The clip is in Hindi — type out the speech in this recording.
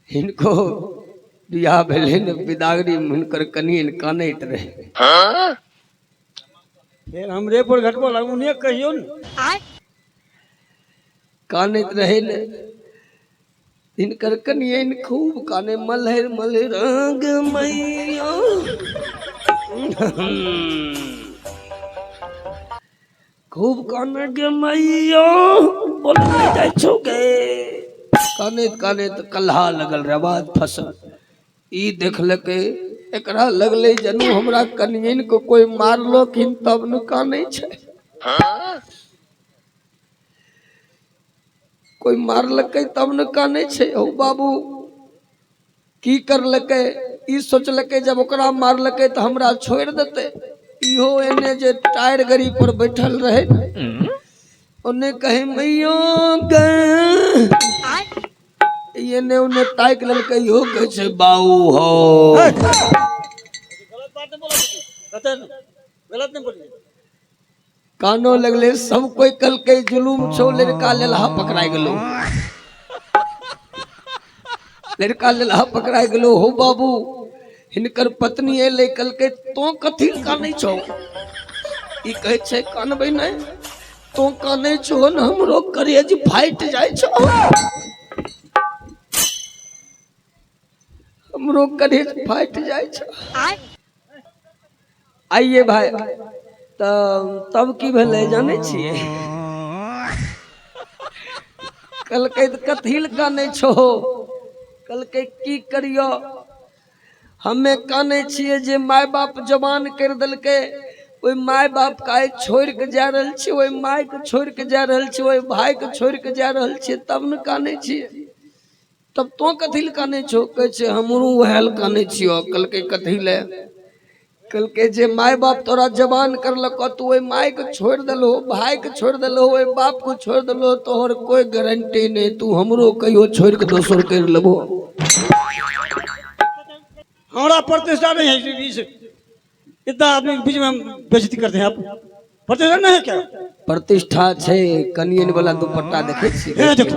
इनको बियाह भेले न बिदागरी हुनकर कनियन कानैत रहे। फिर हमरे पर घटबो लागू ने कहियो न कानैत रहे न इनकर कनियन खूब काने मल्हर मल्हर आग मैया खूब काने गे मैया बोल नहीं जाय छौ गे कानैत कानैत कल्हा लगल रे बात फसल। ई देखलकै एकरा लगले जनू हमरा कनियन को कोई मारलखिन तब न कानै छै। कोई मारलकै तब न कानै छै। ओ बाबू की करलकै ई सोचलकै जब ओकरा मारलकै त हमरा छोड़ देतै। इहो एने जे टायर गड़ी पर बैठल रहे ओने कहे मैया गे एने ओने ताक लेलकै इहो कहै छै बाऊ हो। गलत बात नहीं बोला गलत नहीं बोलिए। कानो लगले सब कोई कलकै जुलूम छो लड़का लेलहा पकड़ाई गेलो। लड़का लेलहा पकड़ाई गेलो हो बाबू हिनकर पत्नी एले कलकै तो कथी कानै छौ। ई कहै छै कानबै नहीं तो कानै छो न हमरो करेज फाइट जाय छो हमरो करेज फाइट जाय छो। आइए भाई तब की भेलै जानै छियै कलकै त कथी ल कानै छो कलकै की करियो हमे कानै छियै जे माय बाप जवान कर देलकै ओई माय बाप का छोड़ के जा रहल छियै ओई माय के छोड़ के जा रहल छियै ओई भाई के छोड़ के जा रहल छियै तब न कानै छियै। तब तो कथी ल कानै छो कहै छै हमहू वहे ल कानै छियो। कलकै कथी ले कलकै जे माय बाप तोरा जवान करलको तू ओई माय के छोड़ देलो भाई के छोड़ देलो ओई बाप को छोड़ देलो तोहर कोई गारंटी नहीं तू हमरो कहियो छोड़ के दोसर कर लेबो। हमारा प्रतिष्ठा नहीं है इस इतना आदमी के बीच में हम बेइज्जती करते हैं आप प्रतिष्ठा नहीं है क्या। प्रतिष्ठा छै कनियन वाला दुपट्टा देखे छी ये देखो